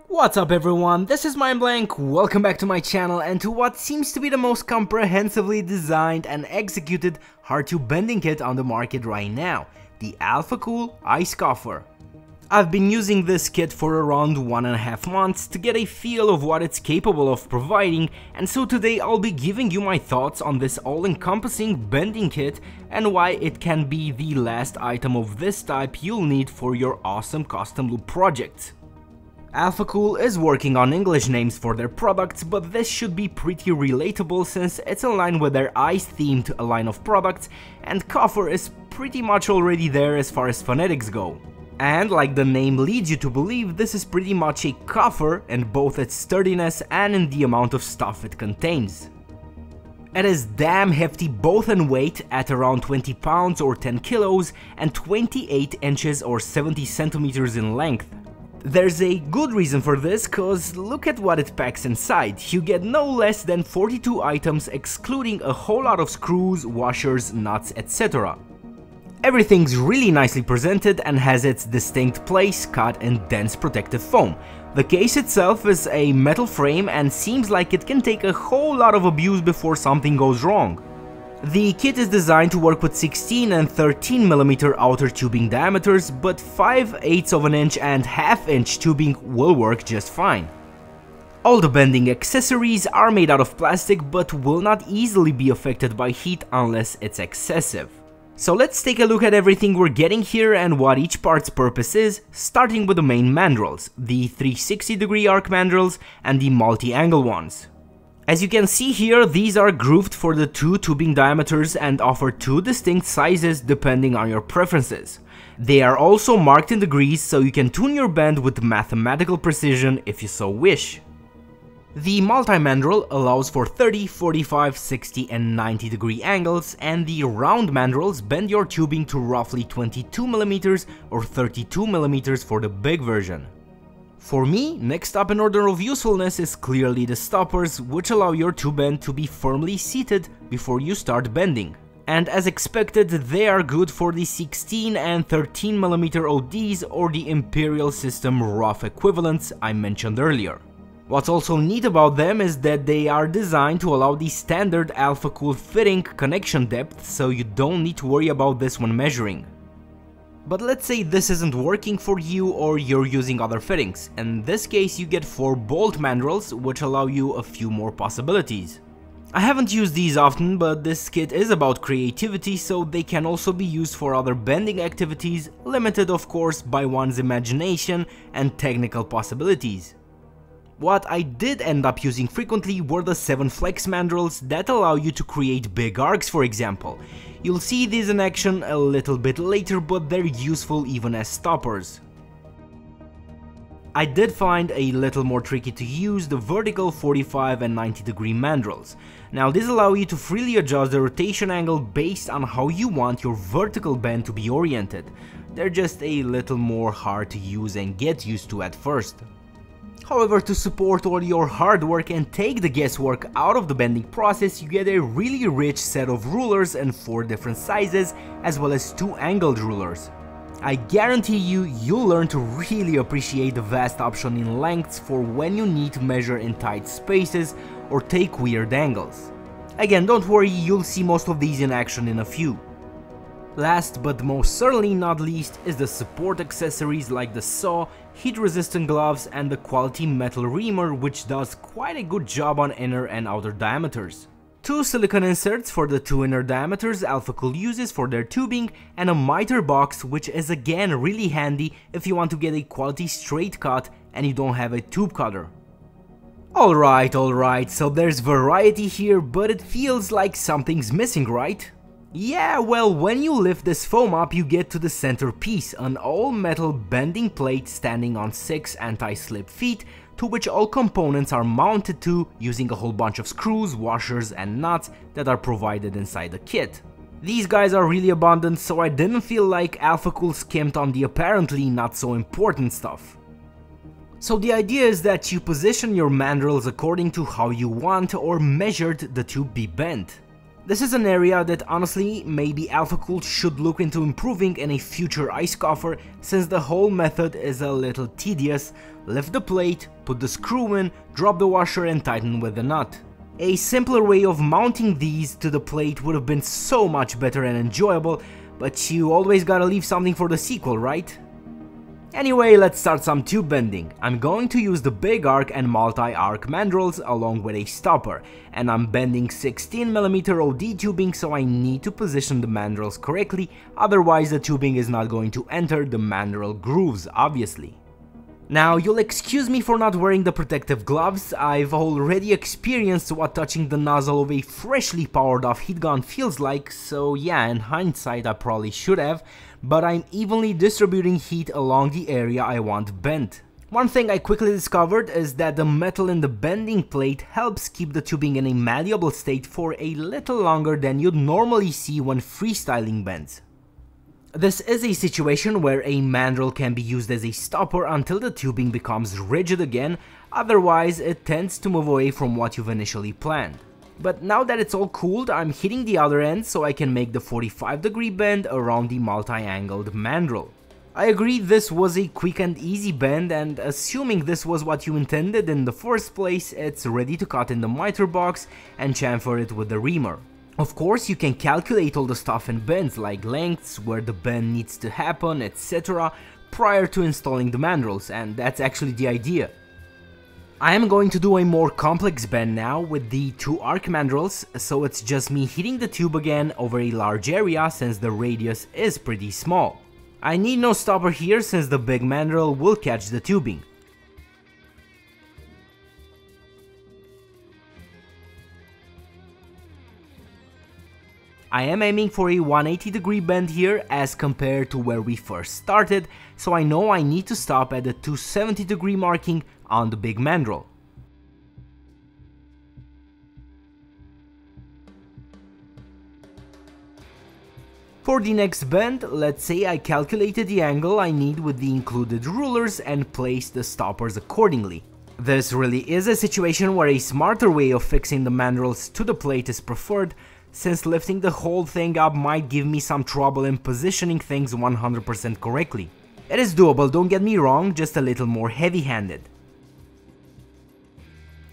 What's up everyone, this is MindBlank, welcome back to my channel and to what seems to be the most comprehensively designed and executed hard-to bending kit on the market right now, the Alphacool EISKOFFER. I've been using this kit for around 1.5 months to get a feel of what it's capable of providing, and so today I'll be giving you my thoughts on this all-encompassing bending kit and why it can be the last item of this type you'll need for your awesome custom loop projects. Alphacool is working on English names for their products, but this should be pretty relatable since it's in line with their EIS-themed line of products, and coffer is pretty much already there as far as phonetics go. And like the name leads you to believe, this is pretty much a coffer in both its sturdiness and in the amount of stuff it contains. It is damn hefty both in weight at around 20 pounds or 10 kilos and 28 inches or 70 centimeters in length. There's a good reason for this, cause look at what it packs inside. You get no less than 42 items excluding a whole lot of screws, washers, nuts, etc. Everything's really nicely presented and has its distinct place cut in dense protective foam. The case itself is a metal frame and seems like it can take a whole lot of abuse before something goes wrong. The kit is designed to work with 16 and 13mm outer tubing diameters, but 5/8 of an inch and 1/2 inch tubing will work just fine. All the bending accessories are made out of plastic but will not easily be affected by heat unless it's excessive. So let's take a look at everything we're getting here and what each part's purpose is, starting with the main mandrels, the 360-degree arc mandrels and the multi-angle ones. As you can see here, these are grooved for the two tubing diameters and offer two distinct sizes depending on your preferences. They are also marked in degrees so you can tune your bend with mathematical precision if you so wish. The multi-mandrel allows for 30, 45, 60 and 90 degree angles, and the round mandrels bend your tubing to roughly 22mm or 32mm for the big version. For me, next up in order of usefulness is clearly the stoppers, which allow your tube bend to be firmly seated before you start bending. And as expected, they are good for the 16 and 13mm ODs or the Imperial System rough equivalents I mentioned earlier. What's also neat about them is that they are designed to allow the standard Alphacool fitting connection depth, so you don't need to worry about this when measuring. But let's say this isn't working for you or you're using other fittings. In this case you get 4 bolt mandrels, which allow you a few more possibilities. I haven't used these often, but this kit is about creativity, so they can also be used for other bending activities, limited of course by one's imagination and technical possibilities. What I did end up using frequently were the 7 flex mandrels that allow you to create big arcs, for example. You'll see these in action a little bit later, but they're useful even as stoppers. I did find a little more tricky to use the vertical 45 and 90 degree mandrels. Now these allow you to freely adjust the rotation angle based on how you want your vertical bend to be oriented. They're just a little more hard to use and get used to at first. However, to support all your hard work and take the guesswork out of the bending process, you get a really rich set of rulers in 4 different sizes, as well as 2 angled rulers. I guarantee you'll learn to really appreciate the vast option in lengths for when you need to measure in tight spaces or take weird angles. Again, don't worry, you'll see most of these in action in a few. Last but most certainly not least is the support accessories like the saw, heat-resistant gloves and the quality metal reamer, which does quite a good job on inner and outer diameters. 2 silicone inserts for the 2 inner diameters Alphacool uses for their tubing, and a miter box, which is again really handy if you want to get a quality straight cut and you don't have a tube cutter. Alright, so there's variety here, but it feels like something's missing, right? Yeah, well, when you lift this foam up you get to the centerpiece, an all-metal bending plate standing on 6 anti-slip feet, to which all components are mounted to using a whole bunch of screws, washers and nuts that are provided inside the kit. These guys are really abundant, so I didn't feel like Alphacool skimped on the apparently not so important stuff. So the idea is that you position your mandrels according to how you want or measured the tube be bent. This is an area that honestly maybe Alphacool should look into improving in a future EISKOFFER, since the whole method is a little tedious. Lift the plate, put the screw in, drop the washer and tighten with the nut. A simpler way of mounting these to the plate would have been so much better and enjoyable, but you always gotta leave something for the sequel, right? Anyway, let's start some tube bending. I'm going to use the big arc and multi-arc mandrels along with a stopper, and I'm bending 16mm OD tubing, so I need to position the mandrels correctly, otherwise the tubing is not going to enter the mandrel grooves, obviously. Now, you'll excuse me for not wearing the protective gloves. I've already experienced what touching the nozzle of a freshly powered off heat gun feels like, so yeah, in hindsight I probably should have, but I'm evenly distributing heat along the area I want bent. One thing I quickly discovered is that the metal in the bending plate helps keep the tubing in a malleable state for a little longer than you'd normally see when freestyling bends. This is a situation where a mandrel can be used as a stopper until the tubing becomes rigid again, otherwise it tends to move away from what you've initially planned. But now that it's all cooled, I'm hitting the other end so I can make the 45-degree bend around the multi-angled mandrel. I agree this was a quick and easy bend, and assuming this was what you intended in the first place, it's ready to cut in the miter box and chamfer it with the reamer. Of course, you can calculate all the stuff in bends like lengths, where the bend needs to happen, etc. prior to installing the mandrels, and that's actually the idea. I am going to do a more complex bend now with the 2 arc mandrels, so it's just me hitting the tube again over a large area since the radius is pretty small. I need no stopper here since the big mandrel will catch the tubing. I am aiming for a 180-degree bend here as compared to where we first started, so I know I need to stop at the 270-degree marking on the big mandrel. For the next bend, let's say I calculated the angle I need with the included rulers and placed the stoppers accordingly. This really is a situation where a smarter way of fixing the mandrels to the plate is preferred, since lifting the whole thing up might give me some trouble in positioning things 100% correctly. It is doable, don't get me wrong, just a little more heavy-handed.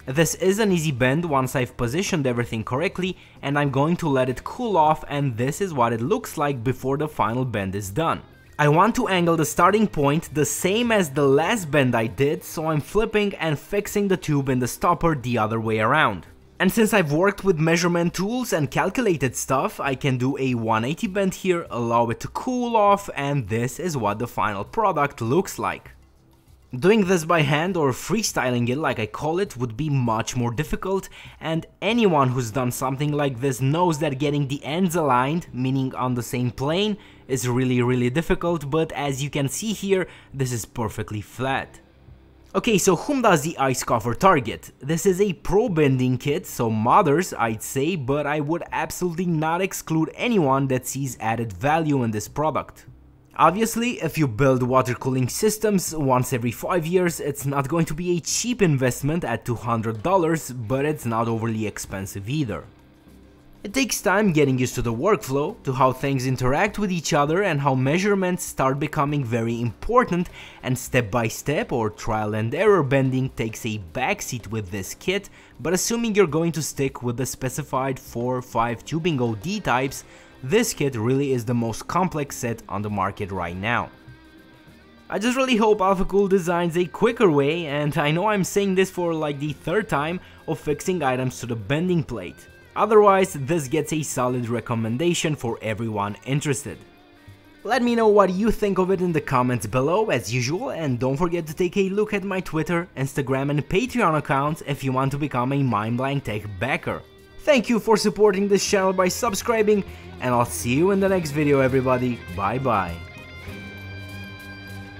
This is an easy bend once I've positioned everything correctly, and I'm going to let it cool off, and this is what it looks like before the final bend is done. I want to angle the starting point the same as the last bend I did, so I'm flipping and fixing the tube in the stopper the other way around. And since I've worked with measurement tools and calculated stuff, I can do a 180 bend here, allow it to cool off, and this is what the final product looks like. Doing this by hand, or freestyling it like I call it, would be much more difficult, and anyone who's done something like this knows that getting the ends aligned, meaning on the same plane, is really difficult, but as you can see here, this is perfectly flat. Okay, so whom does the EISKOFFER target? This is a pro bending kit, so modders I'd say, but I would absolutely not exclude anyone that sees added value in this product. Obviously, if you build water cooling systems once every 5 years, it's not going to be a cheap investment at $200, but it's not overly expensive either. It takes time getting used to the workflow, to how things interact with each other and how measurements start becoming very important, and step by step or trial and error bending takes a backseat with this kit, but assuming you're going to stick with the specified 4 or 5 tubing OD types, this kit really is the most complex set on the market right now. I just really hope Alphacool designs a quicker way, and I know I'm saying this for like the 3rd time, of fixing items to the bending plate. Otherwise, this gets a solid recommendation for everyone interested. Let me know what you think of it in the comments below as usual, and don't forget to take a look at my Twitter, Instagram and Patreon accounts if you want to become a MindBlank Tech backer. Thank you for supporting this channel by subscribing, and I'll see you in the next video everybody, bye bye.